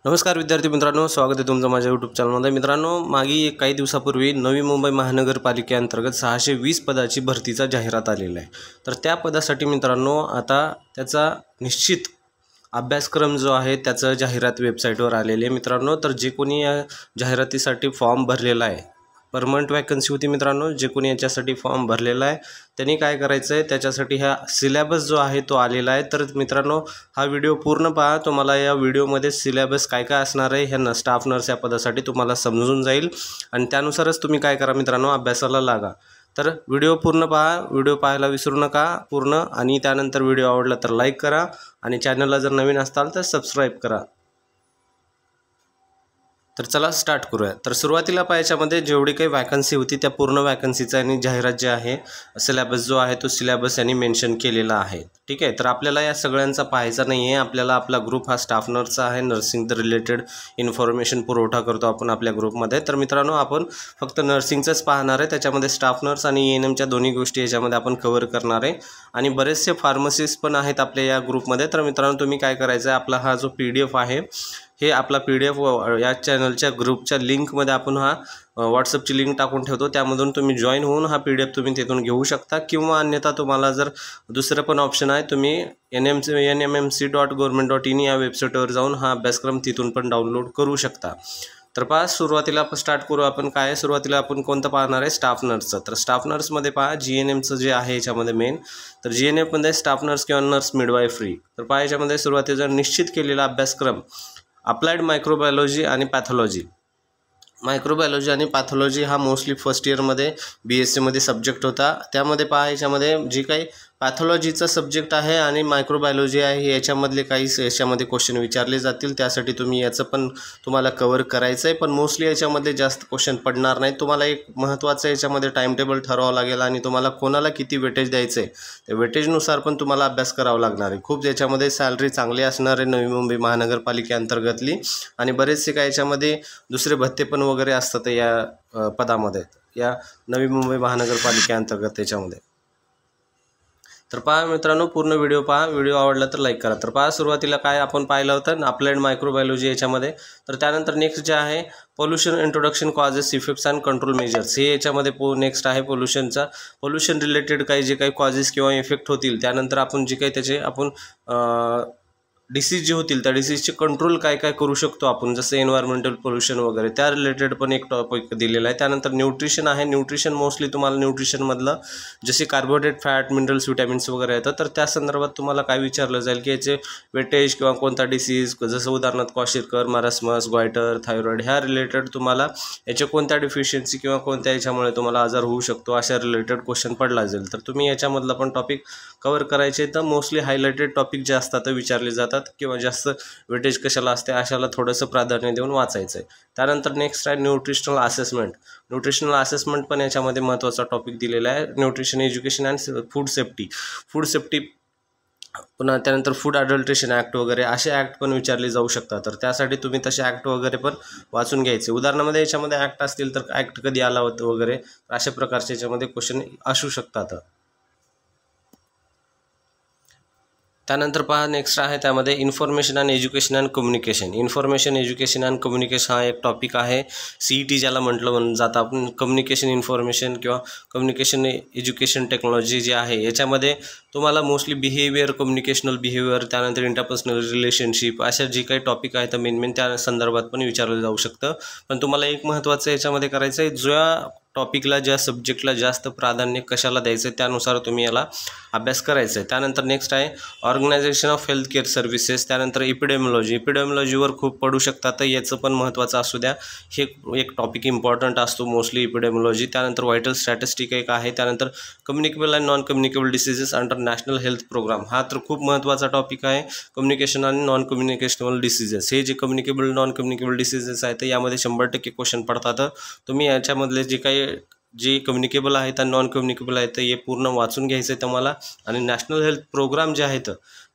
नमस्कार विद्यार्थी मित्रांनो, स्वागत आहे तुमचं माझ्या यूट्यूब चॅनलमध्ये। मित्रांनो, मागे काही दिवसापूर्वी नवी मुंबई महानगरपालिकेअंतर्गत 620 पदाची भरतीचा जाहिरात आलेला आहे। तर त्या पदासाठी मित्रांनो आता त्याचा निश्चित अभ्यासक्रम जो आहे त्याचं जाहिरात वेबसाईटवर आलेली आहे मित्रांनो। तर जे कोणी या जाहिरातीसाठी फॉर्म भरलेला आहे, परमनंट वॅकन्सी होती मित्रांनो, जे कोणी याच्यासाठी फॉर्म भरलेला आहे त्यांनी काय करायचं आहे, त्याच्यासाठी हा सिलेबस जो आहे तो आलेला आहे। तर मित्रांनो, हा व्हिडिओ पूर्ण पहा, तुम्हाला या व्हिडिओमध्ये सिलेबस काय काय असणार आहे ह्या स्टाफ नर्स या पदासाठी तुम्हाला समजून जाईल आणि त्यानुसारच तुम्ही काय करा मित्रांनो, अभ्यासाला लागा। तर व्हिडिओ पूर्ण पहा, व्हिडिओ पाहायला विसरू नका पूर्ण, आणि त्यानंतर व्हिडिओ आवडला तर लाईक करा आणि चॅनलला जर नवीन असाल तर सबस्क्राईब करा। तर चला स्टार्ट करूया। तर सुरुवातीला पाहायच्यामध्ये जेवढी काही वॅकन्सी होती त्या पूर्ण वॅकन्सीचा आणि जाहिरात जे आहे सिलेबस जो आहे तो सिलेबस यांनी मेन्शन केलेला आहे। ठीक आहे, तर आपल्याला या सगळ्यांचा पाहायचा नाही आहे। आपल्याला आपला ग्रुप हा स्टाफ नर्सचा आहे, नर्सिंग रिलेटेड इन्फॉर्मेशन पुरवठा करतो आपण आपल्या ग्रुपमध्ये। तर मित्रांनो, आपण फक्त नर्सिंगचंच पाहणार आहे, त्याच्यामध्ये स्टाफ नर्स आणि एएनएमच्या दोन्ही गोष्टी याच्यामध्ये आपण कव्हर करणार आहे। आणि बरेचसे फार्मसिस्ट पण आहेत आपल्या या ग्रुपमध्ये। तर मित्रांनो, तुम्ही काय करायचं आहे, आपला हा जो PDF आहे हे आपला PDF या चॅनलच्या ग्रुपच्या लिंकमध्ये आपण हा व्हॉट्सअपची लिंक टाकून ठेवतो, त्यामधून तुम्ही जॉईन होऊन हा PDF तुम्ही तिथून घेऊ शकता। किंवा अन्यथा तुम्हाला जर दुसरं पण ऑप्शन आहे, तुम्ही nmmc.government.in या वेबसाईटवर जाऊन हा अभ्यासक्रम तिथून पण डाउनलोड करू शकता। तर पहा, सुरुवातीला आपण स्टार्ट करू। आपण काय सुरुवातीला आपण कोणतं पाहणार आहे, स्टाफ नर्सचं। तर स्टाफ नर्समध्ये पहा GNMचं जे आहे याच्यामध्ये मेन, तर GNMमध्ये स्टाफ नर्स किंवा नर्स मिडवायफरी। तर पहा, याच्यामध्ये सुरुवातीचा निश्चित केलेला अभ्यासक्रम अप्लाइड मायक्रोबायोलॉजी आणि पॅथॉलॉजी। मायक्रोबायोलॉजी आणि पॅथॉलॉजी हा मोस्टली फर्स्ट इयरमध्ये BSc मध्ये सब्जेक्ट होता। त्यामध्ये पहा, याच्यामध्ये जी काही पॅथॉलॉजीचा सब्जेक्ट आहे आणि मायक्रोबायोलॉजी आहे याच्यामधले काही याच्यामध्ये क्वेश्चन विचारले जातील, त्यासाठी तुम्ही याचं पण तुम्हाला कव्हर करायचं आहे। पण मोस्टली याच्यामध्ये जास्त क्वेश्चन पडणार नाही। तुम्हाला एक महत्त्वाचं याच्यामध्ये टाइम टेबल ठरवावं लागेल आणि तुम्हाला कोणाला किती वेटेज द्यायचं आहे त्या वेटेजनुसार पण तुम्हाला अभ्यास करावा लागणार आहे। खूप याच्यामध्ये सॅलरी चांगली असणार आहे नवी मुंबई महानगरपालिकेअंतर्गतली, आणि बरेचसे काय याच्यामध्ये दुसरे भत्ते पण वगैरे असतात या पदामध्ये, या नवी मुंबई महानगरपालिकेअंतर्गत त्याच्यामध्ये। तर पहा मित्रांनो, पूर्ण व्हिडिओ पहा, व्हिडिओ आवडला तर लाईक करा। तर पहा, सुरुवातीला काय आपण पाहिलं होतं अप्लाइड मायक्रोबायोलॉजी याच्यामध्ये। तर त्यानंतर नेक्स्ट जे आहे pollution introduction, causes, effects and control measures, हे याच्यामध्ये नेक्स्ट आहे पोल्युशनचा। पोल्युशन रिलेटेड काही जे काही कॉजेस किंवा इफेक्ट होतील, त्यानंतर आपण जे काही त्याचे आपण डिसीज जे होतील त्या डिसीजचे कंट्रोल काय काय करू शकतो आपण, जसं एन्व्हायरमेंटल पोल्युशन वगैरे, त्या रिलेटेड पण एक टॉपिक दिलेला आहे। त्यानंतर न्यूट्रिशन आहे। न्यूट्रिशन मोस्टली तुम्हाला न्यूट्रिशनमधलं जसे कार्बोहायड्रेट, फॅट, मिनरल्स, विटॅमिन्स वगैरे येतं, तर त्या संदर्भात तुम्हाला काय विचारलं जाईल की याचे वेटेज किंवा कोणता डिसीज, जसं उदाहरणार्थ क्वाशिरकर, मारास्मस, गॉयटर, थायरॉइड, ह्या रिलेटेड तुम्हाला याच्या कोणत्या डिफिशियन्सी किंवा कोणत्या याच्यामुळे तुम्हाला आजार होऊ शकतो अशा रिलेटेड क्वेश्चन पडला जाईल। तर तुम्ही याच्यामधला पण टॉपिक कव्हर करायचे। तर मोस्टली हायलाइटेड टॉपिक जे असतात विचारले जातात किंवा जास्त वेटेज कशाला असते अशाला थोडंसं प्राधान्य देऊन वाचायचं आहे। त्यानंतर नेक्स्ट आहे न्यूट्रिशनल असेसमेंट। न्यूट्रिशनल असेसमेंट पण याच्यामध्ये महत्त्वाचा टॉपिक दिलेला आहे। Nutrition education and food safety, पुन्हा त्यानंतर फूड अडल्ट्रेशन ॲक्ट वगैरे असे ॲक्ट पण विचारले जाऊ शकतात। तर त्यासाठी तुम्ही तसे ॲक्ट वगैरे पण वाचून घ्यायचे। उदाहरणामध्ये याच्यामध्ये ॲक्ट असतील तर ॲक्ट कधी आला होतं वगैरे, अशा प्रकारचे याच्यामध्ये क्वेश्चन असू शकतात। त्यानंतर पहा, नेक्स्ट आहे त्यामध्ये information and education and communication. Information, education and communication हा एक टॉपिक आहे। CET ज्याला म्हटलं जातं आपण, कम्युनिकेशन इन्फॉर्मेशन किंवा कम्युनिकेशन एज्युकेशन टेक्नॉलॉजी जे आहे याच्यामध्ये तुम्हाला मोस्टली बिहेवियर, कम्युनिकेशनल बिहेवियर, त्यानंतर इंटरपर्सनल रिलेशनशिप, अशा जे काही टॉपिक आहेत मेन त्या संदर्भात पण विचारलं जाऊ शकतं। पण तुम्हाला एक महत्त्वाचं याच्यामध्ये करायचं आहे, ज्या टॉपिकला, ज्या सब्जेक्टला जास्त प्राधान्य कशाला द्यायचं आहे त्यानुसार तुम्ही याला अभ्यास करायचा आहे। त्यानंतर नेक्स्ट आहे organization of health care services. त्यानंतर इपिडेमिओलॉजीवर खूप पडू शकतात, तर याचं पण महत्त्वाचं असू द्या, हे एक टॉपिक इम्पॉर्टंट असतो मोस्टली इपिडेमिओलॉजी। त्यानंतर व्हायटल स्टॅटिस्टिक एक आहे। त्यानंतर communicable and non communicable diseases under national health program, हा तर खूप महत्त्वाचा टॉपिक आहे। कम्युनिकेशन आणि नॉन कम्युनिकेशनल डिसीजेस, हे जे कम्युनिकेबल नॉन कम्युनिकेबल डिसीजेस आहेत यामध्ये 100% क्वेश्चन पडतात। तुम्ही याच्यामधले जे कम्युनिकेबल आहेत आणि नॉन कम्युनिकेबल आहेत हे पूर्ण वाचून घ्यायचं आहे तुम्हाला। आणि नॅशनल हेल्थ प्रोग्राम जे आहेत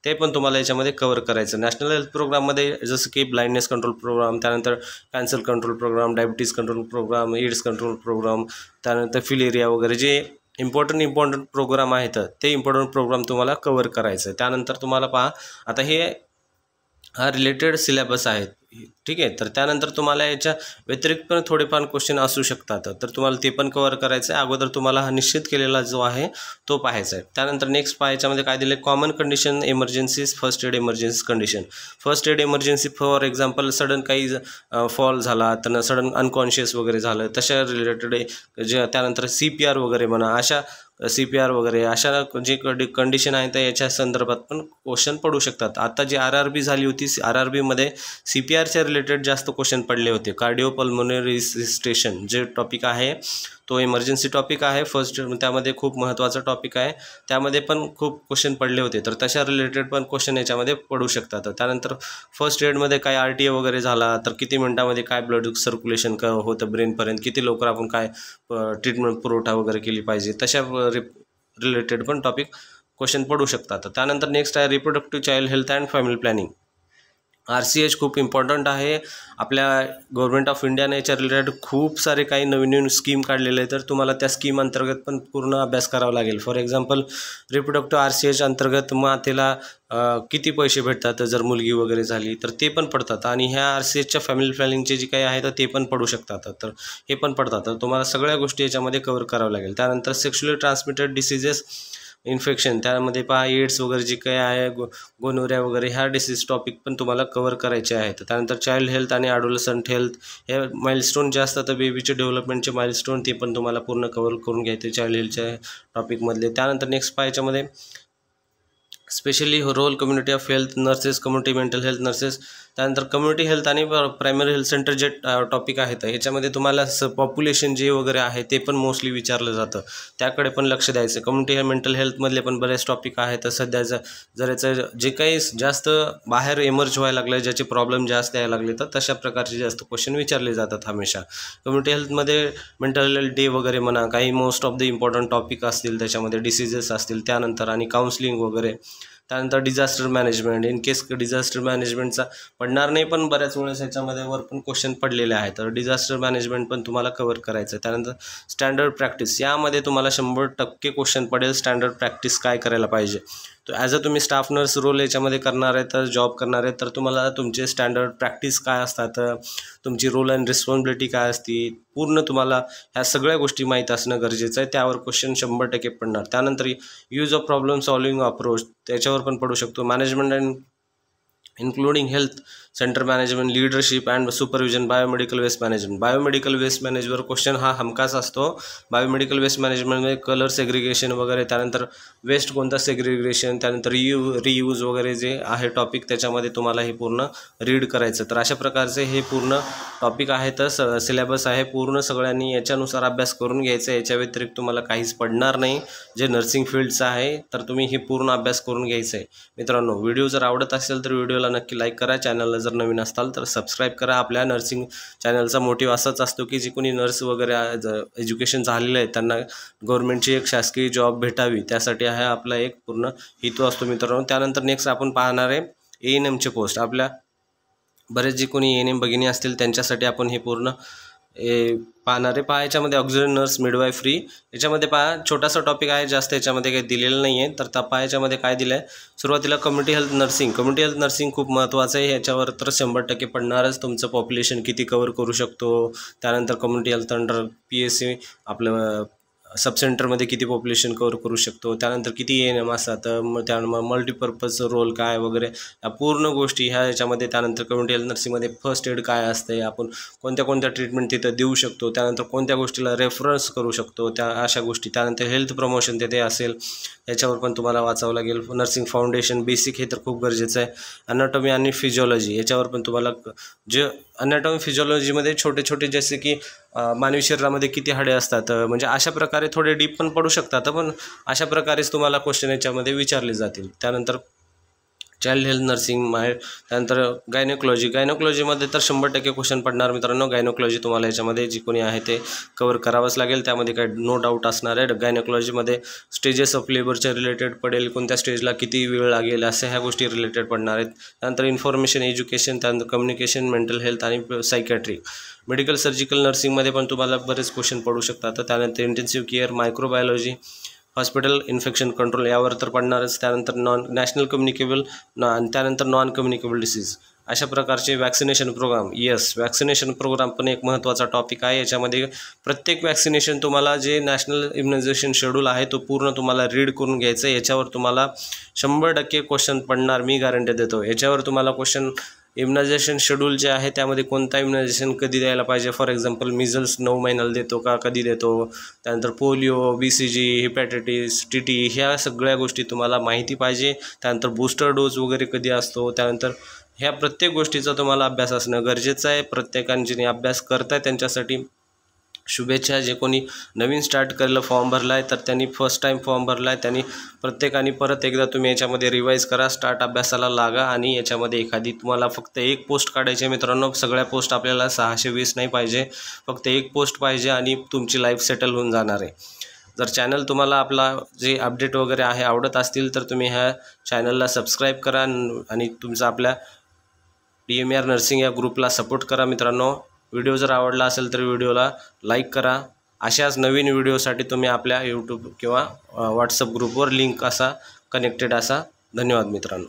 ते पण तुम्हाला याच्यामध्ये कव्हर करायचं। नॅशनल हेल्थ प्रोग्राममध्ये जसं की ब्लाइंडनेस कंट्रोल प्रोग्राम, त्यानंतर cancer control program, diabetes control program, AIDS control program, त्यानंतर फिलेरिया वगैरे जे इम्पॉर्टंट प्रोग्राम आहेत ते इम्पॉर्टंट प्रोग्राम तुम्हाला कव्हर करायचं आहे। त्यानंतर तुम्हाला पहा, आता हे हा रिलेटेड सिलेबस आहेत ठीक आहे. तर त्यानंतर तुम्हाला याच्या व्यतिरिक्त पण थोडेफार क्वेश्चन असू शकतात, तर तुम्हाला ते पण कव्हर करायचं आहे. अगोदर तुम्हाला हा निश्चित केलेला जो आहे तो पाहायचा आहे. त्यानंतर नेक्स्ट याच्यामध्ये काय दिले, common condition emergencies, first aid emergency condition. First aid emergency for example sudden काही फॉल झाला, तर सडन अनकॉन्शियस वगैरे झालं, तशा रिलेटेड जे त्यानंतर CPR वगैरे म्हणा, अशा CPR वगैरे अशा जे कंडिशन आहे तर याच्या संदर्भात पण क्वेश्चन पडू शकतात. आता जी RRB झाली होती, RRBमध्ये CPRच्या रिलेटेड जास्त क्वेश्चन पडले होते. कार्डिओपल्मोनरी रिसिस्टेशन जे टॉपिक आहे तो इमर्जन्सी टॉपिक आहे फर्स्ट, त्यामध्ये खूप महत्त्वाचा टॉपिक आहे, त्यामध्ये पण खूप क्वेश्चन पडले होते. तर तशा रिलेटेड पण क्वेश्चन याच्यामध्ये पडू शकतात. त्यानंतर फर्स्ट एडमध्ये काय RTA वगैरे झाला तर किती मिनिटामध्ये काय ब्लड सर्क्युलेशन होतं ब्रेनपर्यंत, किती लवकर आपण काय ट्रीटमेंट पुरवठा वगैरे केली पाहिजे, तशा रिलेटेड पण टॉपिक क्वेश्चन पडू शकतात. त्यानंतर नेक्स्ट आहे reproductive child health and family planning. RCH खूप इम्पॉर्टंट आहे. आपल्या गव्हर्नमेंट ऑफ इंडियाने याच्या रिलेटेड खूप सारे काही नवीन स्कीम काढलेले आहे, तर तुम्हाला त्या स्कीम अंतर्गत पण पूर्ण अभ्यास करावा लागेल. फॉर एक्झाम्पल रिप्रोडक्टिव्ह RCH अंतर्गत मातेला किती पैसे भेटतात जर मुलगी वगैरे झाली, तर ते पण पडतात. आणि ह्या RCHच्या फॅमिली प्लॅनिंगचे जे काही आहे तर ते पण पडू शकतात, तर हे पण पडतात. तर तुम्हाला सगळ्या गोष्टी याच्यामध्ये कव्हर करावं लागेल. त्यानंतर सेक्शुअली ट्रान्समिटेड डिसीजेस इन्फेक्शन, त्यामध्ये पहा एड्स वगैरे जे काही आहे, गोनोरिया वगैरे ह्या डिसीज टॉपिक पण तुम्हाला कव्हर करायचे आहेत. त्यानंतर चाइल्ड हेल्थ आणि ॲडोलसंट हेल्थ हे माइलस्टोन जे असतात बेबीचे डेव्हलपमेंटचे माइलस्टोन, ते पण तुम्हाला पूर्ण कव्हर करून घ्यायचे चाइल्ड हेल्थच्या टॉपिकमधले. त्यानंतर नेक्स्ट याच्यामध्ये specially role community of health nurses, community mental health nurses. त्यानंतर कम्युनिटी हेल्थ आणि प्रायमरी हेल्थ सेंटर जे टॉपिक आहेत ह्याच्यामध्ये तुम्हाला पॉप्युलेशन जे वगैरे आहे ते पण मोस्टली विचारलं जातं, त्याकडे पण लक्ष द्यायचं. कम्युनिटी मेंटल हेल्थमधले पण बरेच टॉपिक आहेत. तर सध्या जर याचं जे काही जास्त बाहेर एमर्ज व्हायला लागलं, ज्याचे प्रॉब्लेम जास्त यायला लागले, तर तशा प्रकारचे जास्त क्वेश्चन विचारले जातात हमेशा. कम्युनिटी हेल्थमध्ये मेंटल हेल्थ डे वगैरे म्हणा, काही most of the important topic असतील त्याच्यामध्ये, डिसीजेस असतील, त्यानंतर आणि काउन्सिलिंग वगैरे. त्यानंतर disaster management, in case disaster मॅनेजमेंटचा पडणार नाही, पण बऱ्याच वेळेस ह्याच्यामध्ये वर पण क्वेश्चन पडलेले आहेत, तर डिझास्टर मॅनेजमेंट पण तुम्हाला कव्हर करायचं. त्यानंतर स्टँडर्ड प्रॅक्टिस, यामध्ये तुम्हाला 100% क्वेश्चन पडेल. स्टँडर्ड प्रॅक्टिस काय करायला पाहिजे, तर ॲज अ तुम्ही स्टाफ नर्स रोल याच्यामध्ये करणार आहे, तर जॉब करणार आहे, तर तुम्हाला तुमचे स्टँडर्ड प्रॅक्टिस काय असतात, तुमची रोल अँड रिस्पॉन्सिबिलिटी काय असते, पूर्ण तुम्हाला ह्या सगळ्या गोष्टी माहीत असणं गरजेचं आहे. त्यावर क्वेश्चन 100% पडणार. त्यानंतर use of problem solving approach, त्याच्यावर पण पडू शकतो. Management and including health centre management, leadership and supervision, biomedical waste management. Biomedical waste मॅनेजवर क्वेश्चन हा हमखास असतो. बायोमेडिकल वेस्ट मॅनेजमेंटमध्ये कलर सेग्रिगेशन वगैरे, त्यानंतर वेस्ट कोणता सेग्रिगेशन, त्यानंतर रियूज वगैरे जे आहे टॉपिक, त्याच्यामध्ये तुम्हाला हे पूर्ण रीड करायचं. तर अशा प्रकारचे हे पूर्ण टॉपिक आहे, तर सिलेबस आहे पूर्ण. सगळ्यांनी याच्यानुसार अभ्यास करून घ्यायचा. याच्या व्यतिरिक्त तुम्हाला काहीच पडणार नाही जे नर्सिंग फील्डचं आहे, तर तुम्ही हे पूर्ण अभ्यास करून घ्यायचं आहे. मित्रांनो, व्हिडिओ जर आवडत असेल तर व्हिडिओला नक्की लाईक करा. चॅनलला जर नवीन असाल तर सबस्क्राईब करा. आपल्या नर्सिंग चॅनलचा मोटिव्ह असाच असतो की जे कोणी नर्स वगैरे एज्युकेशन झालेलं आहे त्यांना गव्हर्नमेंटची एक शासकीय जॉब भेटावी, त्यासाठी आहे आपला एक पूर्ण हेतू असतो मित्रांनो. त्यानंतर नेक्स्ट आपण पाहणार आहे ANMचे पोस्ट. आपल्या बरेच जे कोणी ANM भगिनी असतील त्यांच्यासाठी आपण हे पूर्ण पाहणार आहे. याच्यामध्ये ऑक्सिजन नर्स मिडवायफ्री, याच्यामध्ये छोटासा टॉपिक आहे, जास्त याच्यामध्ये काही दिलेलं नाही आहे. तर याच्यामध्ये काय दिलं आहे, सुरुवातीला community health nursing. Community health nursing खूप महत्त्वाचं आहे, याच्यावर तर 100% पडणारच. तुमचं पॉप्युलेशन किती कव्हर करू शकतो, त्यानंतर कम्युनिटी हेल्थ अंडर PSC आपलं सब सेंटरमध्ये किती पॉप्युलेशन कव्हर करू शकतो, त्यानंतर किती ANM असतात, त्यानंतर मल्टीपर्पज रोल काय वगैरे, या पूर्ण गोष्टी ह्या याच्यामध्ये. त्यानंतर कम्युनिटी हेल्थ नर्सिंगमध्ये फर्स्ट एड काय असते, आपण कोणत्या कोणत्या ट्रीटमेंट तिथं देऊ शकतो, त्यानंतर कोणत्या गोष्टीला रेफरन्स करू शकतो, त्या अशा गोष्टी. त्यानंतर हेल्थ प्रमोशन तिथे असेल, याच्यावर पण तुम्हाला वाचावं लागेल. नर्सिंग फाउंडेशन बेसिक हे तर खूप गरजेचं आहे. अनॅटॉमी आणि फिजिओलॉजी, याच्यावर पण तुम्हाला जे अनॅटॉमी फिजिओलॉजीमध्ये छोटे छोटे जसे की मानवी शरीरामध्ये किती हाडे असतात, म्हणजे अशा प्रकारे थोडे डीप पण पडू शकतात, पण अशा प्रकारेच तुम्हाला क्वेश्चन याच्यामध्ये विचारले जातील. त्यानंतर चाइल्ड हेल्थ नर्सिंग, त्यानंतर गायनोकॉलॉजीमध्ये तर 100% क्वेश्चन पडणार मित्रांनो. गायनोकॉलॉजी तुम्हाला याच्यामध्ये जी कोणी आहे ते कव्हर करावंच लागेल, त्यामध्ये काही नो डाऊट असणार आहे. गायनोकॉलॉजीमध्ये स्टेजेस ऑफ लेबरच्या रिलेटेड पडेल, कोणत्या स्टेजला किती वेळ लागेल, अशा ह्या गोष्टी रिलेटेड पडणार आहेत. त्यानंतर इन्फॉर्मेशन एज्युकेशन, त्यानंतर कम्युनिकेशन, मेंटल हेल्थ आणि सायकॅट्रिक. मेडिकल सर्जिकल नर्सिंगमध्ये पण तुम्हाला बरेच क्वेश्चन पडू शकतात. त्यानंतर intensive care, microbiology, hospital infection control, यावर तर पडणारच. त्यानंतर नॅशनल कम्युनिकेबल, त्यानंतर नॉन कम्युनिकेबल डिसीज, अशा प्रकारचे vaccination program. Yes, vaccination program पण एक महत्त्वाचा टॉपिक आहे. याच्यामध्ये प्रत्येक वॅक्सिनेशन तुम्हाला जे नॅशनल इम्युनायझेशन शेड्यूल आहे तो पूर्ण तुम्हाला रीड करून घ्यायचं. याच्यावर तुम्हाला 100% क्वेश्चन पडणार, मी गॅरंटी देतो. याच्यावर तुम्हाला क्वेश्चन इम्युनायझेशन शेड्यूल जे आहे त्यामध्ये कोणता इम्युनायझेशन कधी द्यायला पाहिजे, फॉर एक्झाम्पल मिझल्स 9 महिन्याला देतो का, कधी देतो, त्यानंतर पोलिओ, BCG, हेपॅटायटिस, TT, ह्या सगळ्या गोष्टी तुम्हाला माहिती पाहिजे. त्यानंतर बूस्टर डोस वगैरे कधी असतो, त्यानंतर ह्या प्रत्येक गोष्टीचा तुम्हाला अभ्यास असणं गरजेचं आहे. प्रत्येकाने ज्यांनी अभ्यास करताय त्यांच्यासाठी शुभेच्छा. जे कोणी नवीन स्टार्ट केलेलं फॉर्म भरला आहे तर त्यांनी फर्स्ट टाईम फॉर्म भरला आहे, त्यांनी प्रत्येकाने परत एकदा तुम्ही याच्यामध्ये रिवाईज करा, स्टार्ट अभ्यासाला लागा. आणि याच्यामध्ये एखादी तुम्हाला फक्त एक पोस्ट काढायची आहे मित्रांनो. सगळ्या पोस्ट आपल्याला 620 नाही पाहिजे, फक्त एक पोस्ट पाहिजे आणि तुमची लाईफ सेटल होऊन जाणार आहे. जर चॅनल तुम्हाला आपला जे अपडेट वगैरे आहे आवडत असतील तर तुम्ही ह्या चॅनलला सबस्क्राईब करा आणि तुमचा आपल्या DMR नर्सिंग या ग्रुपला सपोर्ट करा मित्रांनो. व्हिडिओ जर आवडला असेल तर व्हिडिओला लाईक करा. अशाच नवीन व्हिडिओसाठी तुम्ही आपल्या यूट्यूब किंवा व्हॉट्सअप ग्रुपवर लिंक असा कनेक्टेड असा. धन्यवाद मित्रांनो.